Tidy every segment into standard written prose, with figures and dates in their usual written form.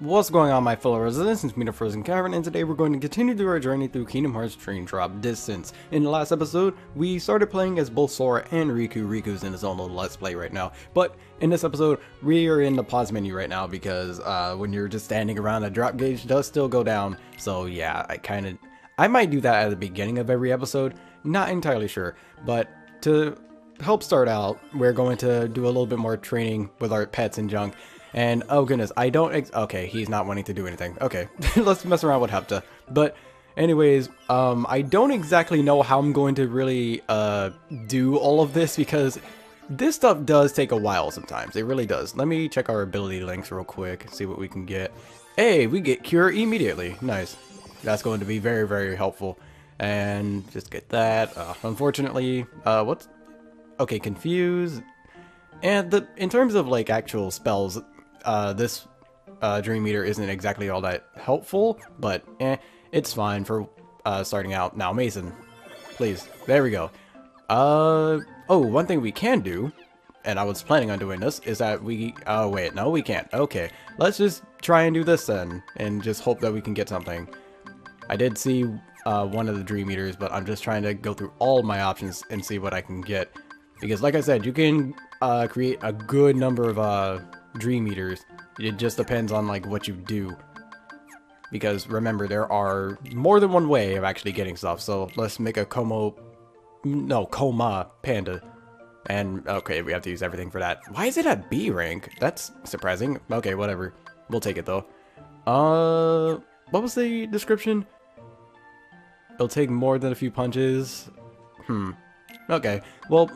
What's going on, my fellow residents? It's me, TheFrozenCavern, and today we're going to continue through our journey through Kingdom Hearts Train Drop Distance. In the last episode, we started playing as both Sora and Riku. Riku's in his own little Let's Play right now, but in this episode, we are in the pause menu right now because when you're just standing around, a drop gauge does still go down. So yeah, I might do that at the beginning of every episode, not entirely sure, but to help start out, we're going to do a little bit more training with our pets and junk. And oh goodness, okay, he's not wanting to do anything. Okay, let's mess around with Hepta. But anyways, I don't exactly know how I'm going to really do all of this because this stuff does take a while sometimes. It really does. Let me check our ability links real quick, see what we can get. Hey, we get Cure immediately. Nice. That's going to be very, very helpful. And just get that. Unfortunately, okay, Confuse. And in terms of like actual spells, this Dream Meter isn't exactly all that helpful, but it's fine for starting out. Now, Mason, please. There we go. Oh, one thing we can do, and I was planning on doing this, is that oh wait, no we can't. Okay, let's just try and do this then, and just hope that we can get something. I did see one of the Dream Meters, but I'm just trying to go through all my options and see what I can get. Because like I said, you can create a good number of Dream Meters. It just depends on like what you do. Because remember, there are more than one way of actually getting stuff. So let's make a Coma Panda. And okay, we have to use everything for that. Why is it at B rank? That's surprising. Okay, whatever. We'll take it though. What was the description? It'll take more than a few punches. Okay, well,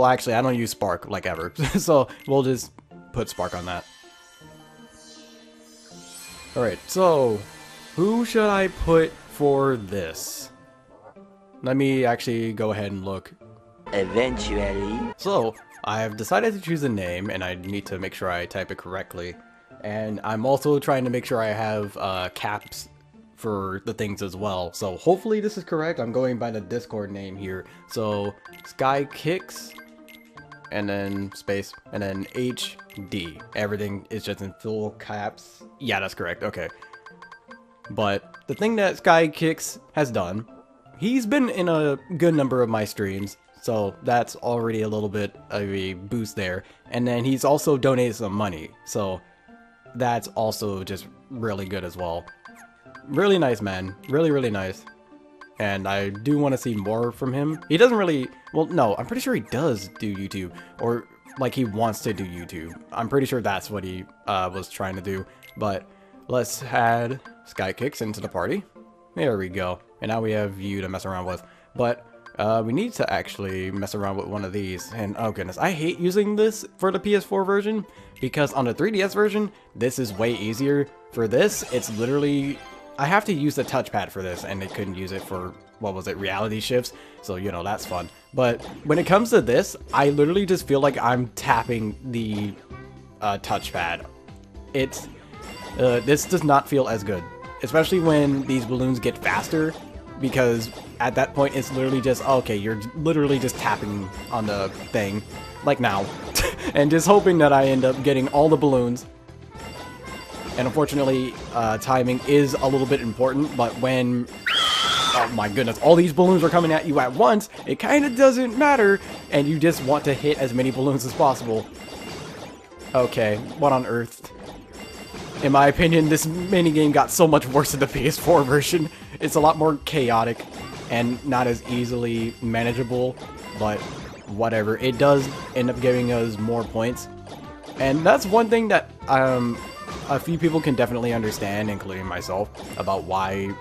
actually, I don't use Spark like ever, so we'll just put Spark on that. Alright, so who should I put for this? Let me actually go ahead and look. Eventually. So, I have decided to choose a name, and I need to make sure I type it correctly. And I'm also trying to make sure I have caps for the things as well. So hopefully this is correct. I'm going by the Discord name here. So Sky Kicks, and then space, and then HD. Everything is just in full caps. Yeah, that's correct. Okay. But the thing that Sky Kicks has done, he's been in a good number of my streams. So that's already a little bit of a boost there. And then he's also donated some money. So that's also just really good as well. Really nice man. Really, really nice. And I do want to see more from him. He doesn't really... Well, no, I'm pretty sure he does do YouTube. Or, like, he wants to do YouTube. I'm pretty sure that's what he was trying to do. But let's add Sky Kicks into the party. There we go. And now we have you to mess around with. But we need to actually mess around with one of these. And, oh goodness, I hate using this for the PS4 version. Because on the 3DS version, this is way easier. For this, it's literally... I have to use the touchpad for this, and they couldn't use it for, what was it, reality shifts, so, you know, that's fun. But when it comes to this, I literally just feel like I'm tapping the touchpad. This does not feel as good, especially when these balloons get faster, because at that point, it's literally just, okay, you're literally just tapping on the thing, like now, and just hoping that I end up getting all the balloons. And unfortunately, timing is a little bit important, but when, oh my goodness, all these balloons are coming at you at once, it kind of doesn't matter, and you just want to hit as many balloons as possible. Okay, what on earth? In my opinion, this minigame got so much worse in the PS4 version. It's a lot more chaotic and not as easily manageable, but whatever. It does end up giving us more points. And that's one thing that, a few people can definitely understand, including myself, about why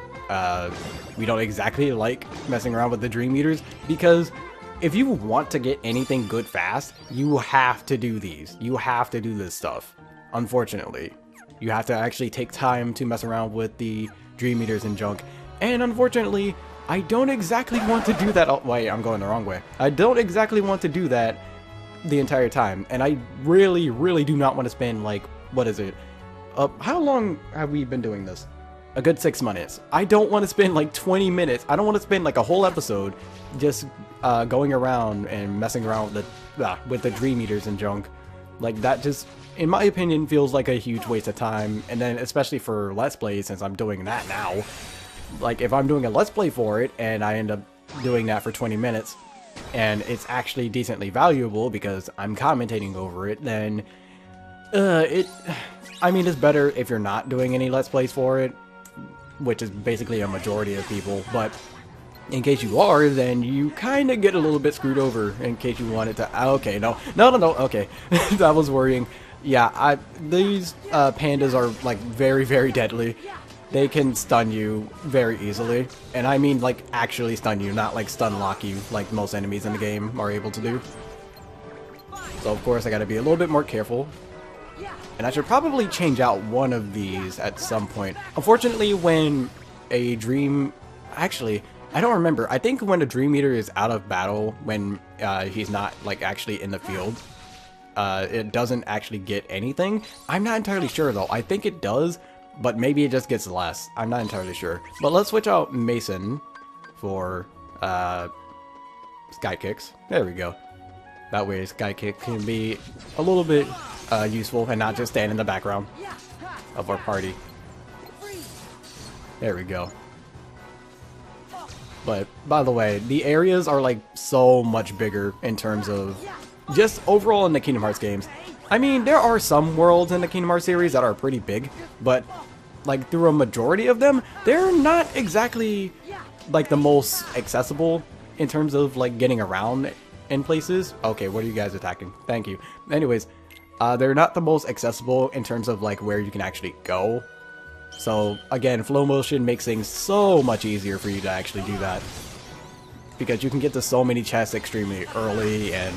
we don't exactly like messing around with the Dream Meters, because if you want to get anything good fast, you have to do these. You have to do this stuff. Unfortunately, you have to actually take time to mess around with the Dream Meters and junk. And unfortunately, I don't exactly want to do that. Oh, wait, I'm going the wrong way. I don't exactly want to do that the entire time. And I really, really do not want to spend, like, what is it? How long have we been doing this? A good 6 minutes. I don't want to spend like 20 minutes. I don't want to spend like a whole episode just going around and messing around with the Dream Meters and junk. Like, that just in my opinion, feels like a huge waste of time. And then especially for Let's Plays, since I'm doing that now. Like, if I'm doing a Let's Play for it, and I end up doing that for 20 minutes, and it's actually decently valuable because I'm commentating over it, then I mean, it's better if you're not doing any Let's Plays for it, which is basically a majority of people, but in case you are, then you kind of get a little bit screwed over in case you wanted to. Okay, no, okay. That was worrying. Yeah, these pandas are like very, very deadly. They can stun you very easily, and I mean like actually stun you, not like stun lock you like most enemies in the game are able to do. So of course I gotta be a little bit more careful. And I should probably change out one of these at some point. Unfortunately, when a dream... Actually, I don't remember. I think when a Dream Eater is out of battle, when he's not like actually in the field, it doesn't actually get anything. I'm not entirely sure though. I think it does, but maybe it just gets less. I'm not entirely sure. But let's switch out Mason for Sky Kicks. There we go. That way Sky Kick can be a little bit useful and not just stand in the background of our party. There we go. But by the way, the areas are like so much bigger in terms of just overall in the Kingdom Hearts games. I mean, there are some worlds in the Kingdom Hearts series that are pretty big, but like through a majority of them, they're not exactly like the most accessible in terms of like getting around in places. Okay, what are you guys attacking? Thank you. Anyways, they're not the most accessible in terms of like where you can actually go. So again, flow motion makes things so much easier for you to actually do that, because you can get to so many chests extremely early, and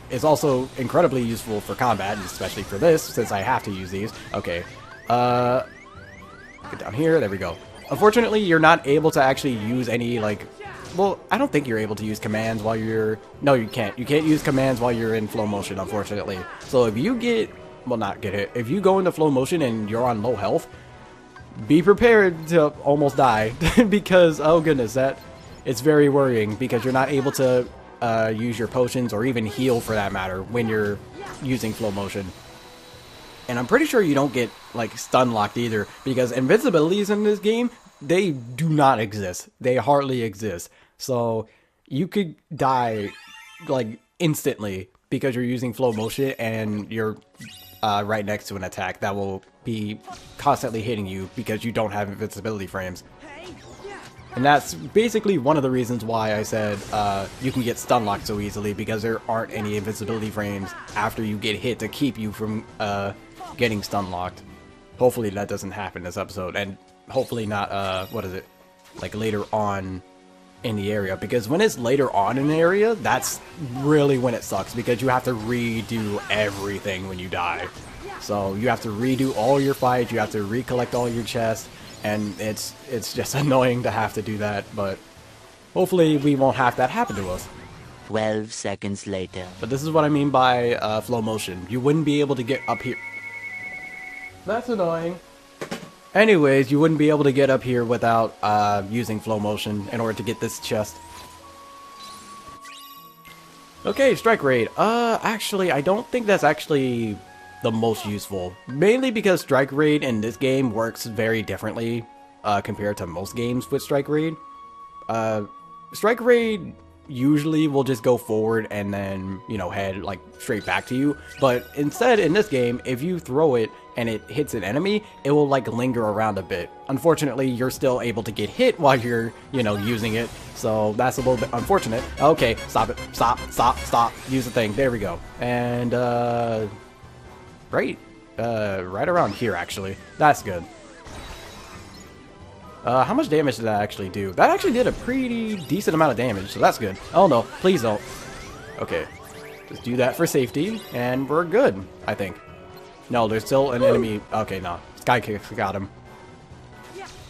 it's also incredibly useful for combat, especially for this, since I have to use these. Okay, get down here, there we go. Unfortunately, you're not able to actually use any, like, well, I don't think you're able to use commands while you're, no, you can't. You can't use commands while you're in flow motion, unfortunately. So if you get, well, not get hit, if you go into flow motion and you're on low health, be prepared to almost die, because, oh goodness, it's very worrying, because you're not able to use your potions or even heal for that matter when you're using flow motion. And I'm pretty sure you don't get like stun locked either, because invincibilities in this game, they do not exist. They hardly exist. So you could die like instantly because you're using flow motion and you're right next to an attack that will be constantly hitting you because you don't have invincibility frames. And that's basically one of the reasons why I said you can get stun locked so easily, because there aren't any invincibility frames after you get hit to keep you from getting stun locked. Hopefully that doesn't happen this episode, and hopefully not, what is it, like later on in the area, because when it's later on in the area, that's really when it sucks, because you have to redo everything when you die. So you have to redo all your fights, you have to recollect all your chests, and it's just annoying to have to do that, but hopefully we won't have that happen to us. 12 seconds later. But this is what I mean by flow motion. You wouldn't be able to get up here. That's annoying. Anyways, you wouldn't be able to get up here without using flow motion in order to get this chest. Okay, Strike Raid. Actually, I don't think that's actually the most useful. Mainly because Strike Raid in this game works very differently compared to most games with Strike Raid. Strike Raid usually will just go forward and then, you know, head like straight back to you. But instead, in this game, if you throw it and it hits an enemy, it will like linger around a bit. Unfortunately, you're still able to get hit while you're, you know, using it. So that's a little bit unfortunate. Okay, stop it. Stop, stop, stop. Use the thing. There we go. And, right around here, actually. That's good. How much damage did that actually do? That actually did a pretty decent amount of damage, so that's good. Oh no, please don't. Okay. Just do that for safety, and we're good, I think. No, there's still an enemy. Okay, no. Sky Kick got him.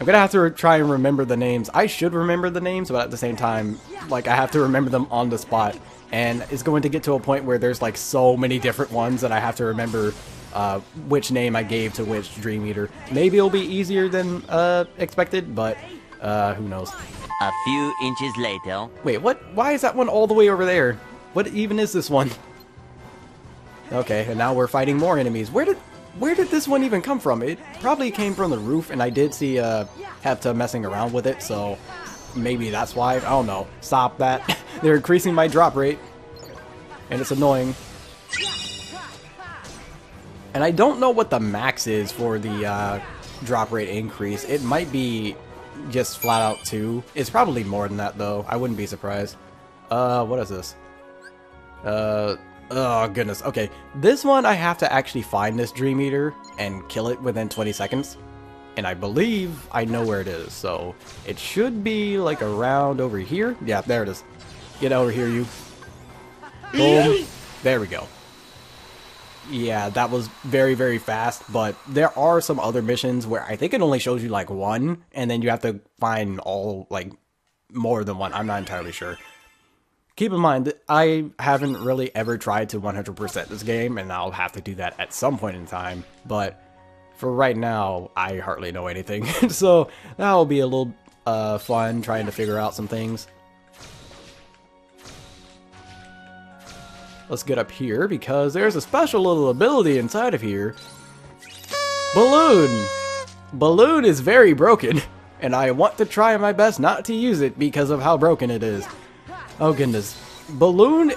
I'm gonna have to try and remember the names. I should remember the names, but at the same time, like, I have to remember them on the spot. And it's going to get to a point where there's, like, so many different ones that I have to remember which name I gave to which Dream Eater. Maybe it'll be easier than expected, but who knows. A few inches later. Wait, what? Why is that one all the way over there? What even is this one? Okay, and now we're fighting more enemies. Where did this one even come from? It probably came from the roof, and I did see Hepta messing around with it, so maybe that's why. I don't know. Stop that. They're increasing my drop rate, and it's annoying. And I don't know what the max is for the drop rate increase. It might be just flat out 2. It's probably more than that, though. I wouldn't be surprised. What is this? Oh goodness. Okay, this one I have to actually find this Dream Eater and kill it within 20 seconds. And I believe I know where it is, so it should be like around over here. Yeah, there it is. Get over here, you. Boom. There we go. Yeah, that was very, very fast, but there are some other missions where I think it only shows you like 1, and then you have to find all, like, more than 1. I'm not entirely sure. Keep in mind that I haven't really ever tried to 100% this game, and I'll have to do that at some point in time, but for right now, I hardly know anything, so that'll be a little fun trying to figure out some things. Let's get up here, because there's a special little ability inside of here. Balloon! Balloon is very broken, and I want to try my best not to use it because of how broken it is. Oh goodness. Balloon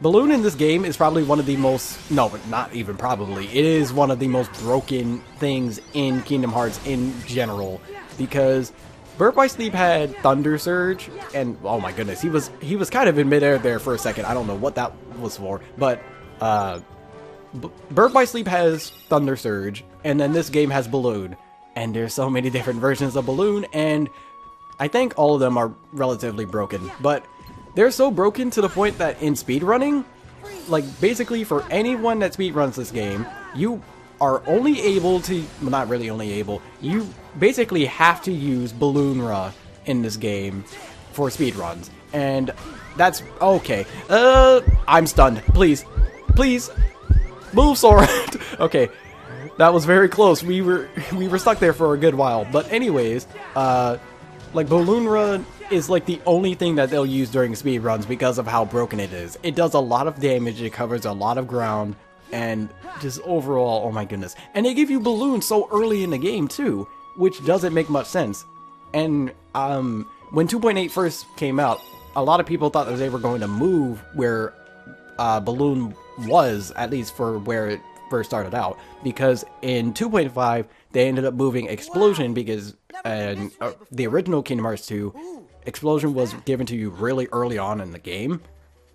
in this game is probably one of the most... No, but not even probably. It is one of the most broken things in Kingdom Hearts in general, because Birth by Sleep had Thunder Surge, and oh my goodness, he was kind of in midair there for a second. I don't know what that was for, but Birth by Sleep has Thunder Surge, and then this game has Balloon, and there's so many different versions of Balloon, and I think all of them are relatively broken, but they're so broken to the point that in speedrunning, like basically for anyone that speedruns this game, you are only able to, well, not really only able, you basically have to use Balloon in this game for speedruns, and that's okay. I'm stunned. Please, please, move, Sora. Okay, that was very close. We were stuck there for a good while, but anyways, like Balloon is like the only thing that they'll use during speedruns because of how broken it is. It does a lot of damage. It covers a lot of ground. And just overall, oh my goodness. And they give you balloons so early in the game too, which doesn't make much sense. And when 2.8 first came out, a lot of people thought that they were going to move where Balloon was, at least for where it first started out. Because in 2.5, they ended up moving Explosion because the original Kingdom Hearts 2, Explosion was given to you really early on in the game.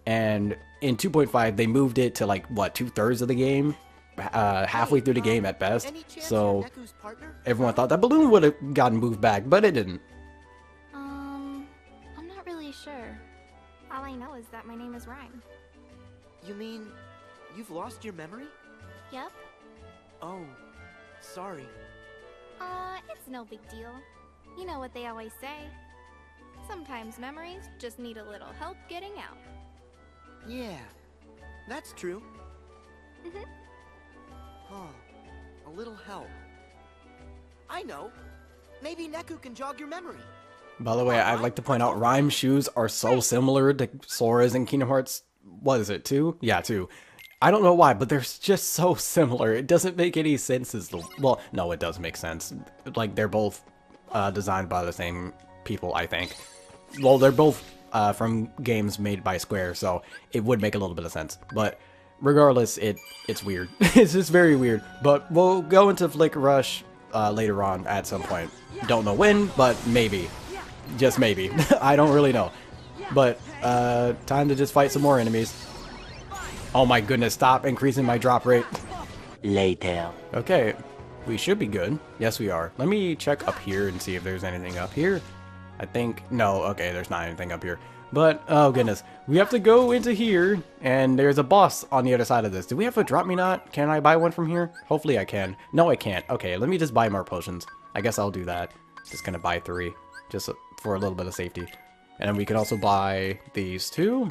And in 2.5, they moved it to like, what, 2/3 of the game? Halfway through the game at best. So everyone thought that Balloon would have gotten moved back, but it didn't. I'm not really sure. All I know is that my name is Rhyme. You mean you've lost your memory? Yep. Oh, sorry. It's no big deal. You know what they always say. Sometimes memories just need a little help getting out. Yeah, that's true. Mhm. Huh, a little help. I know. Maybe Neku can jog your memory. By the way, I'd like to point out Rhyme's shoes are so similar to Sora's in Kingdom Hearts. What is it, 2? Yeah, 2. I don't know why, but they're just so similar. It doesn't make any sense as the... Well, no, it does make sense. Like, they're both designed by the same people, I think. Well, they're both from games made by Square, so it would make a little bit of sense. But regardless, it's weird. It's just very weird. But we'll go into Flick Rush later on at some point. Don't know when, but maybe. Just maybe. I don't really know. But time to just fight some more enemies. Oh my goodness, stop increasing my drop rate. Later. Okay, we should be good. Yes, we are. Let me check up here and see if there's anything up here. I think, no, okay, there's not anything up here. But, oh goodness, we have to go into here, and there's a boss on the other side of this. Do we have a Drop Me Not? Can I buy one from here? Hopefully I can. No, I can't. Okay, let me just buy more potions. I guess I'll do that. Just gonna buy 3, just for a little bit of safety. And then we can also buy these 2.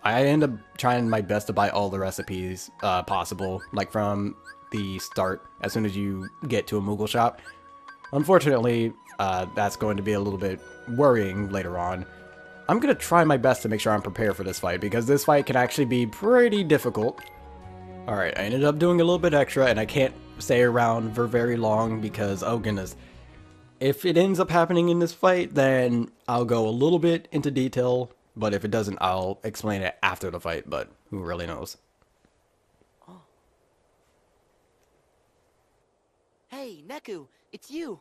I end up trying my best to buy all the recipes possible, like from the start, as soon as you get to a Moogle shop. Unfortunately, that's going to be a little bit worrying later on. I'm gonna try my best to make sure I'm prepared for this fight, because this fight can actually be pretty difficult. Alright, I ended up doing a little bit extra, and I can't stay around for very long because, oh goodness. If it ends up happening in this fight, then I'll go a little bit into detail, but if it doesn't, I'll explain it after the fight, but who really knows. Oh. Hey, Neku, it's you.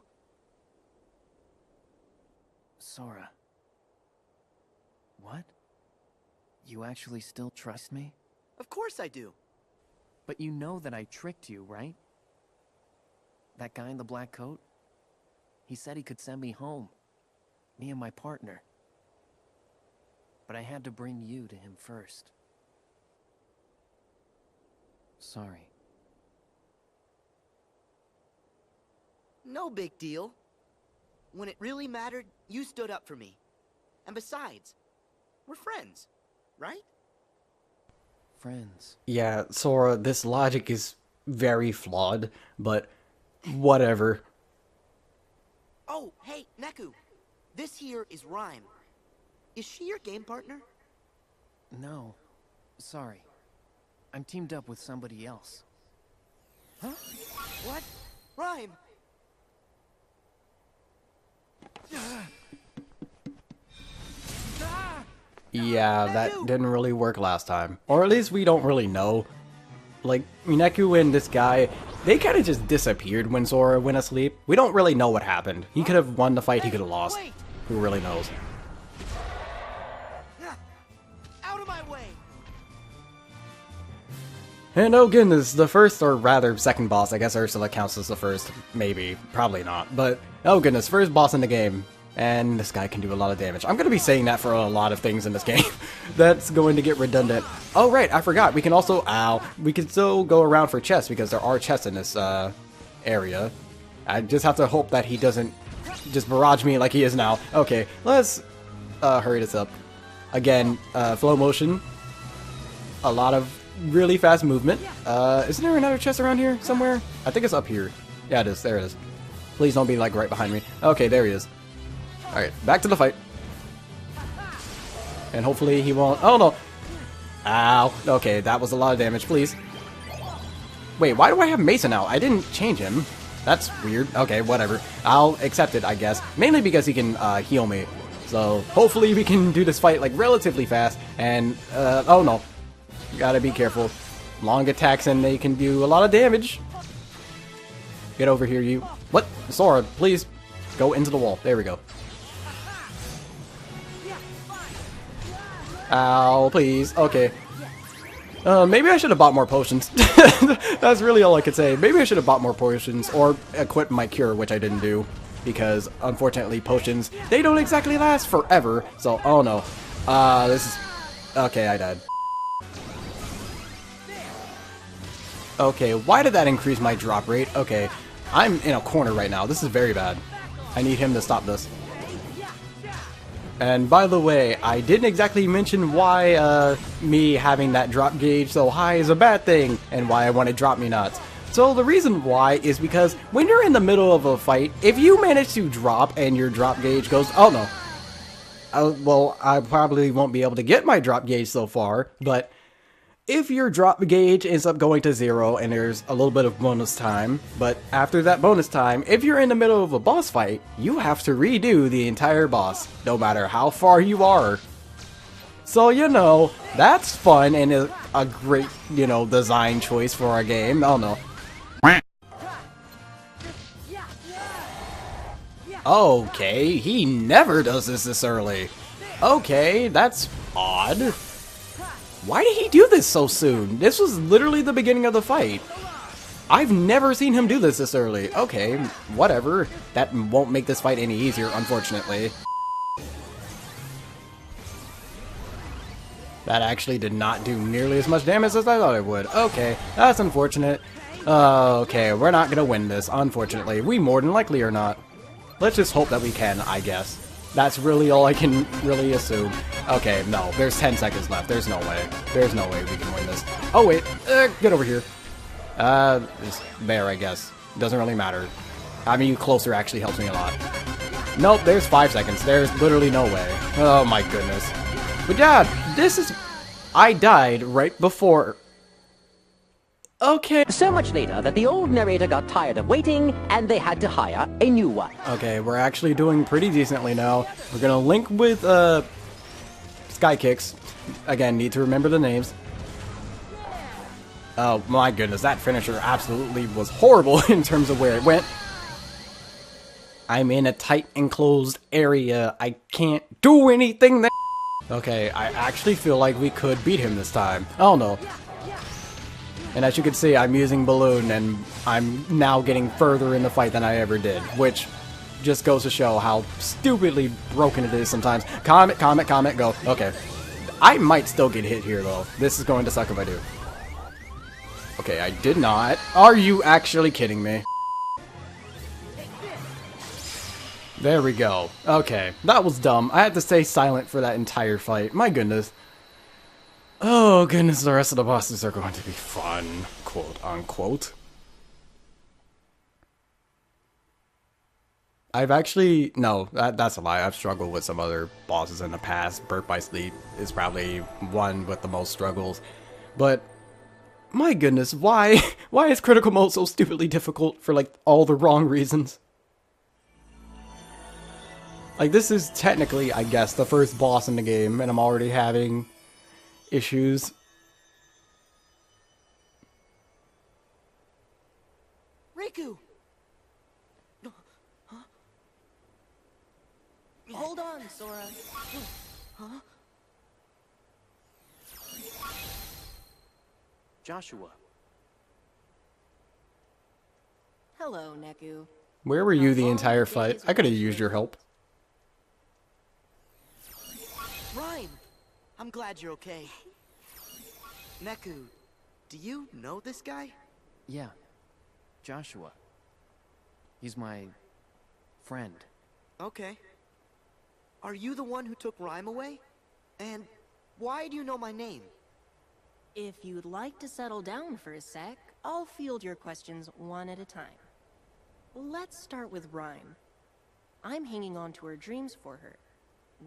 Sora. What? You actually still trust me? Of course I do. But you know that I tricked you, right? That guy in the black coat? He said he could send me home. Me and my partner. But I had to bring you to him first. Sorry. No big deal. When it really mattered, you stood up for me. And besides, we're friends, right? Friends. Yeah, Sora, this logic is very flawed, but whatever. Oh, hey, Neku. This here is Rhyme. Is she your game partner? No. Sorry. I'm teamed up with somebody else. Huh? What? Rhyme! Yeah, that didn't really work last time. Or at least we don't really know. Like, Mineku and this guy, they kind of just disappeared when Sora went asleep. We don't really know what happened. He could have won the fight, he could have lost. Wait. Who really knows? Out of my way! And oh goodness, the first, or rather second boss, I guess Ursula counts as the first. Maybe, probably not. But, oh goodness, first boss in the game. And this guy can do a lot of damage. I'm going to be saying that for a lot of things in this game. That's going to get redundant. Oh right, I forgot. We can also, we can still go around for chests because there are chests in this area. I just have to hope that he doesn't just barrage me like he is now. Okay, let's hurry this up. Again, flow motion. A lot of really fast movement. Isn't there another chest around here somewhere? I think it's up here. Yeah, it is. There it is. Please don't be like right behind me. Okay, there he is. Alright, back to the fight. And hopefully he won't... Oh no! Ow. Okay, that was a lot of damage, please. Wait, why do I have Mason now? I didn't change him. That's weird. Okay, whatever. I'll accept it, I guess. Mainly because he can heal me. So, hopefully we can do this fight, like, relatively fast. And, oh no. Gotta be careful. Long attacks and they can do a lot of damage. Get over here, you. What? Sora, please. Go into the wall. There we go. Ow, please. Okay. Maybe I should have bought more potions. That's really all I could say. Maybe I should have bought more potions or equipped my cure, which I didn't do. Because, unfortunately, potions, they don't exactly last forever. So, oh no. This is... Okay, I died. Okay, why did that increase my drop rate? Okay, I'm in a corner right now. This is very bad. I need him to stop this. And by the way, I didn't exactly mention why me having that drop gauge so high is a bad thing, and why I want to drop me nuts. So the reason why is because when you're in the middle of a fight, if you manage to drop and your drop gauge goes, oh no. Well, I probably won't be able to get my drop gauge so far, but if your drop gauge ends up going to 0 and there's a little bit of bonus time, but after that bonus time, if you're in the middle of a boss fight, you have to redo the entire boss, no matter how far you are. So, you know, that's fun and a great, you know, design choice for a game. Oh no. Okay, he never does this early. Okay, that's odd. Why did he do this so soon? This was literally the beginning of the fight. I've never seen him do this early. Okay, whatever. That won't make this fight any easier, unfortunately. That actually did not do nearly as much damage as I thought it would. Okay, that's unfortunate. Okay, we're not gonna win this, unfortunately. We more than likely are not. Let's just hope that we can, I guess. That's really all I can really assume. Okay, no, there's 10 seconds left. There's no way. There's no way we can win this. Oh, wait. Get over here. It's there, I guess. Doesn't really matter. Having you closer actually helps me a lot. Nope, there's 5 seconds. There's literally no way. Oh my goodness. But yeah, this is... I died right before... Okay. So much later that the old narrator got tired of waiting, and they had to hire a new one. Okay, we're actually doing pretty decently now. We're gonna link with, Sky Kicks. Again, need to remember the names. Oh my goodness, that finisher absolutely was horrible in terms of where it went. I'm in a tight enclosed area. I can't do anything there. Okay, I actually feel like we could beat him this time. Oh no. And as you can see, I'm using Balloon, and I'm now getting further in the fight than I ever did, which just goes to show how stupidly broken it is sometimes. Comet, comet, comet, go. Okay. I might still get hit here, though. This is going to suck if I do. Okay, I did not. Are you actually kidding me? There we go. Okay, that was dumb. I had to stay silent for that entire fight. My goodness. Oh goodness, the rest of the bosses are going to be fun, quote unquote. I've actually, no, that's a lie. I've struggled with some other bosses in the past. Birth by Sleep is probably one with the most struggles. But, my goodness, why is Critical Mode so stupidly difficult for, like, all the wrong reasons? Like, this is technically, I guess, the first boss in the game, and I'm already having issues. Riku! Huh? Hold on, Sora. Huh? Joshua. Hello, Neku. Where were you the entire fight? I could have used your help. Rhyme! I'm glad you're okay. Neku, do you know this guy? Yeah. Joshua. He's my friend. Okay. Are you the one who took Rhyme away? And why do you know my name? If you'd like to settle down for a sec, I'll field your questions one at a time. Let's start with Rhyme. I'm hanging on to her dreams for her.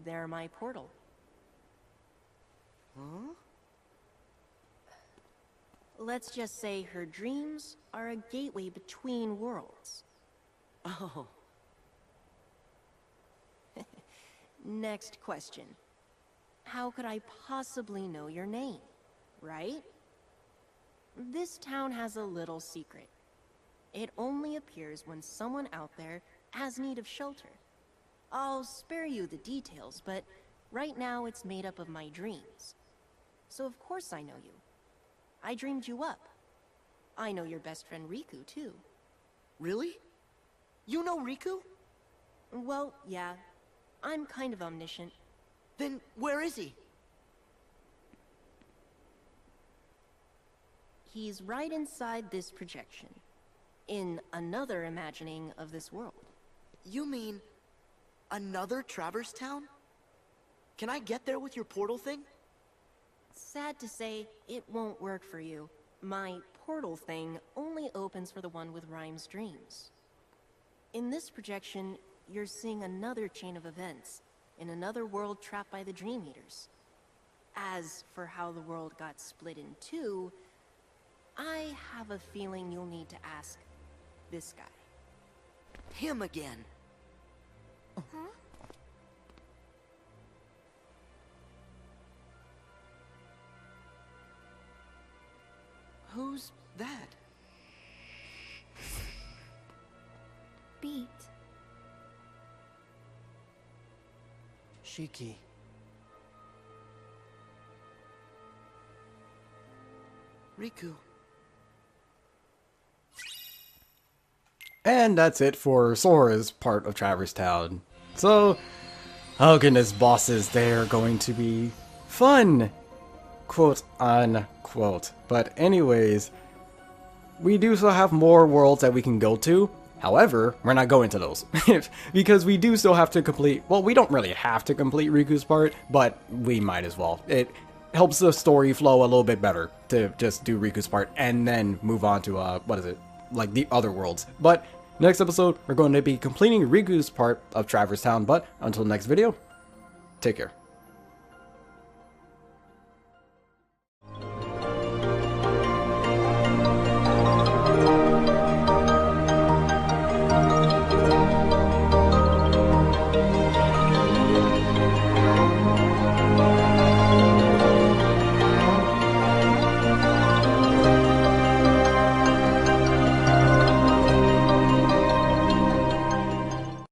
They're my portal. Huh? Let's just say her dreams are a gateway between worlds. Oh. Next question. How could I possibly know your name, right? This town has a little secret. It only appears when someone out there has need of shelter. I'll spare you the details, but right now it's made up of my dreams. So of course I know you. I dreamed you up. I know your best friend Riku, too. Really? You know Riku? Well, yeah. I'm kind of omniscient. Then where is he? He's right inside this projection. In another imagining of this world. You mean another Traverse Town? Can I get there with your portal thing? Sad to say, it won't work for you. My portal thing only opens for the one with Rhyme's dreams. In this projection, you're seeing another chain of events, in another world trapped by the Dream Eaters. As for how the world got split in two, I have a feeling you'll need to ask this guy. Him again. Huh? Who's that? Beat. Shiki. Riku. And that's it for Sora's part of Traverse Town. So, oh goodness, bosses, they're going to be fun! Quote unquote. But anyways, we do still have more worlds that we can go to. However, we're not going to those. Because we do still have to complete, well, we don't really have to complete Riku's part, but we might as well. It helps the story flow a little bit better to just do Riku's part and then move on to, what is it? Like the other worlds. But Next episode, we're going to be completing Riku's part of Traverse Town, but until next video, take care.